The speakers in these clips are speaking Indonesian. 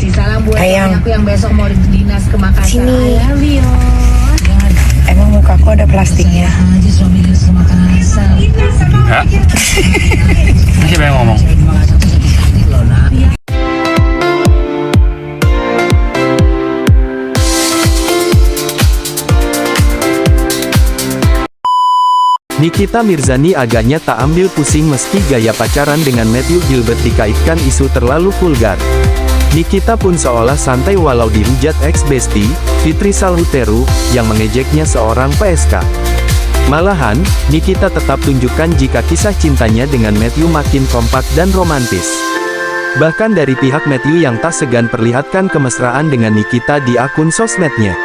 Kasih salam buat Sayang. aku yang besok mau dinas ke Makassar. Sini. I love you. Emang mukaku ada plastiknya? Aja suami dinas ke Makassar. Hah? Ini siapa yang ngomong? Nikita Mirzani agaknya tak ambil pusing meski gaya pacaran dengan Matthew Gilbert dikaitkan isu terlalu vulgar. Nikita pun seolah santai walau dihujat ex-bestie, Fitri Salhuteru, yang mengejeknya seorang PSK. Malahan, Nikita tetap tunjukkan jika kisah cintanya dengan Matthew makin kompak dan romantis. Bahkan dari pihak Matthew yang tak segan perlihatkan kemesraan dengan Nikita di akun sosmednya.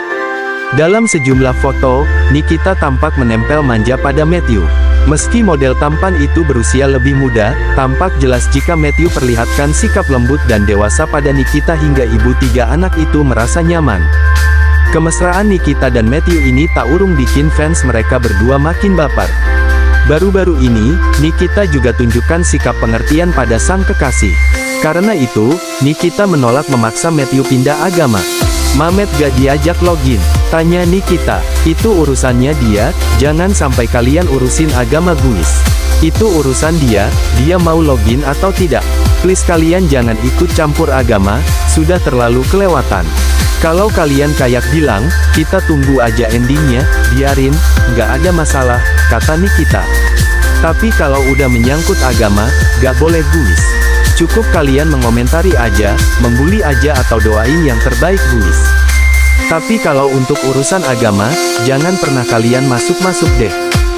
Dalam sejumlah foto, Nikita tampak menempel manja pada Matthew. Meski model tampan itu berusia lebih muda, tampak jelas jika Matthew perlihatkan sikap lembut dan dewasa pada Nikita hingga ibu 3 anak itu merasa nyaman. Kemesraan Nikita dan Matthew ini tak urung bikin fans mereka berdua makin baper. Baru-baru ini, Nikita juga tunjukkan sikap pengertian pada sang kekasih. Karena itu, Nikita menolak memaksa Matthew pindah agama. "Mamet gak diajak login?" tanya Nikita. "Itu urusannya dia, jangan sampai kalian urusin agama guys. Itu urusan dia mau login atau tidak. Please kalian jangan ikut campur agama, sudah terlalu kelewatan. Kalau kalian kayak bilang, kita tunggu aja endingnya, biarin, nggak ada masalah," kata Nikita. "Tapi kalau udah menyangkut agama, gak boleh guys. Cukup kalian mengomentari aja, membuli aja atau doain yang terbaik guys. Tapi kalau untuk urusan agama, jangan pernah kalian masuk-masuk deh.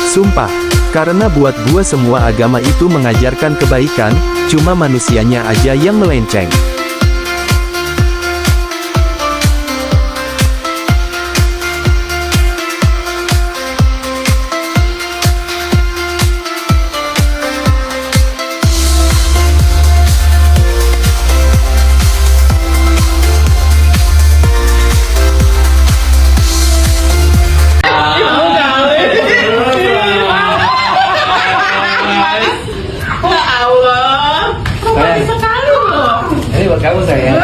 Sumpah. Karena buat gua semua agama itu mengajarkan kebaikan, cuma manusianya aja yang melenceng." Ini buat kamu sayang.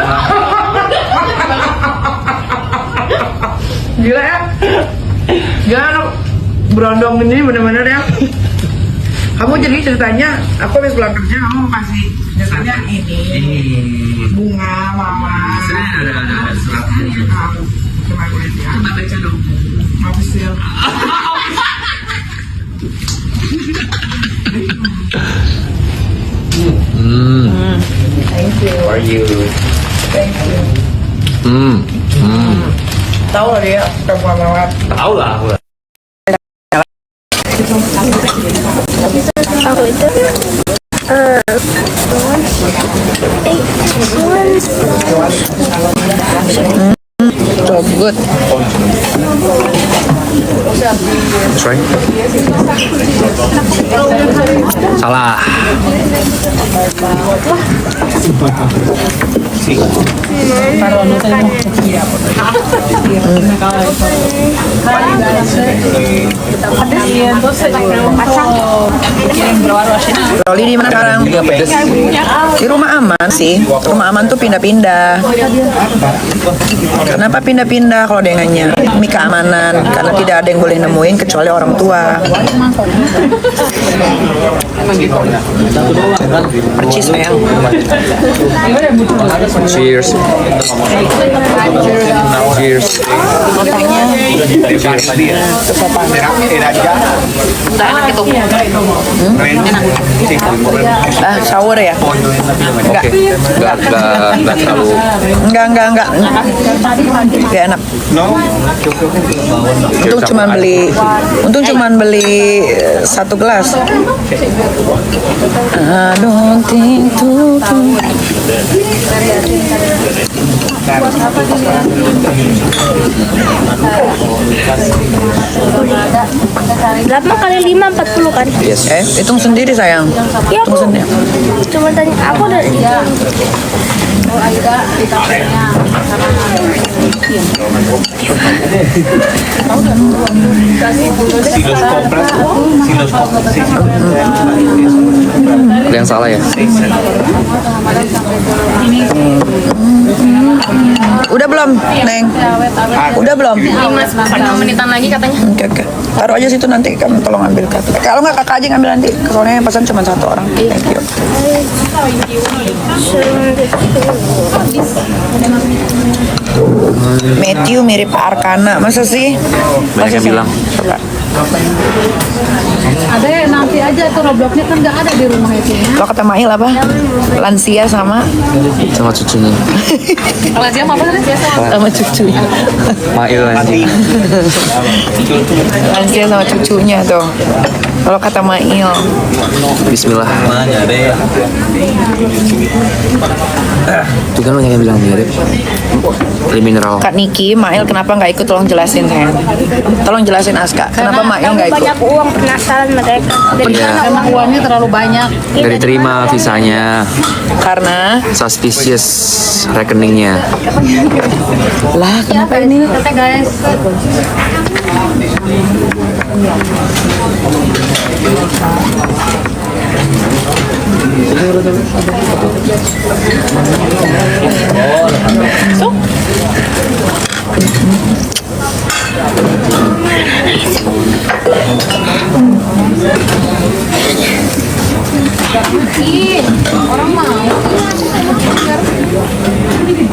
Gila ya? Gila anak berondong ini bener-bener ya. Kamu jadi ceritanya, aku habis pulang kerja, kamu kasih biasanya ini bunga, mama. Ada suratnya. Coba gue lihat ya. Coba baca dong. Habis ya. Thank you. How are you? Thank you. Tahu lah dia, suka bunga banget. Tahu lah aku. Aku itu So good. Try. Salah. Roli di mana sekarang? Di rumah aman sih. Rumah aman tuh pindah-pindah. Kenapa pindah-pindah kalau dengannya? Demi keamanan, karena tidak ada yang boleh nemuin kecuali orang tua. Percis sayang. Cheers. Cheers. Makanya udah enak itu. Ah, sour ya? Enggak. Enggak terlalu. Enggak. Gak enak. Untung cuman beli 1 gelas. I don't think to. Delapan kali 5 40 kan? Yes. Hitung sendiri sayang. Ya Hitung aku sendiri. cuma tanya aku udah Ada yang salah ya? belum, Neng? Udah belum? 5 menitan lagi katanya. Oke. Taruh aja situ nanti kamu tolong ambil kak. Kalau nggak kakak aja ngambil nanti. Soalnya yang pesan cuma 1 orang. Thank you. Matthew mirip Arkana, masa sih? Banyak yang bilang. Coba. Ada ya, nanti aja tuh Robloxnya kan nggak ada di rumah itu ya. Lo kata Mail apa? Lansia sama Cucunya. Lansia apa tadi? sama cucunya. Mail nanti. Lansia sama cucunya tuh. Kalau kata Mail. Bismillah. Itu kan banyak yang bilang mirip. Kriminal. Kak Niki, Mail kenapa nggak ikut? Tolong jelasin sayang. Tolong jelasin Aska. Kenapa Mail nggak ikut? Banyak uang penasaran mereka. Dari Iya. mana Karena uangnya terlalu banyak. Nggak diterima visanya. Karena Suspicious rekeningnya. lah kenapa ini? Oke guys.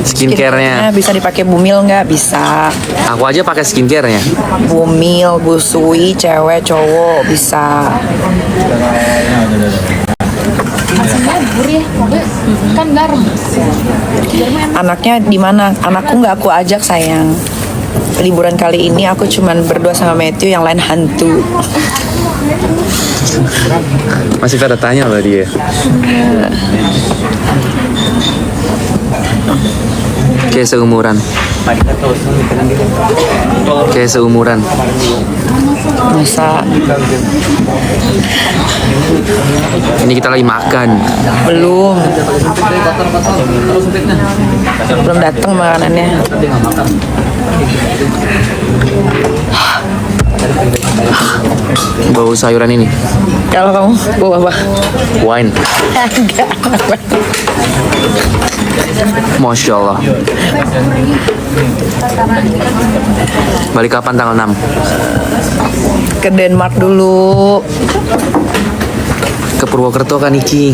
Skincare-nya. Bisa dipakai Bumil nggak? Bisa. Aku aja pakai skincare-nya. Bumil, busui, cewek, cowok bisa. Rasanya gurih, kan garam. Anaknya di mana? Anakku nggak aku ajak sayang. Liburan kali ini aku cuman berdua sama Matthew, yang lain hantu. Masih pada tanya loh dia. Kayak seumuran. Kayak seumuran. Masa Ini kita lagi makan. belum datang makanannya. Bau sayuran ini. Kalau kamu bawa apa? Wine. Enggak. Masya Allah. Balik kapan tanggal 6? Ke Denmark dulu. Ke Purwokerto kan Iki.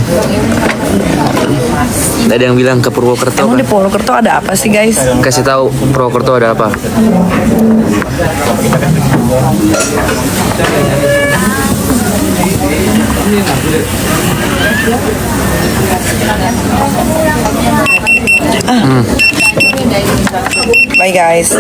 Ada yang bilang ke Purwokerto Emang kan. di Purwokerto ada apa sih guys? Kasih tahu Purwokerto ada apa. Bye guys.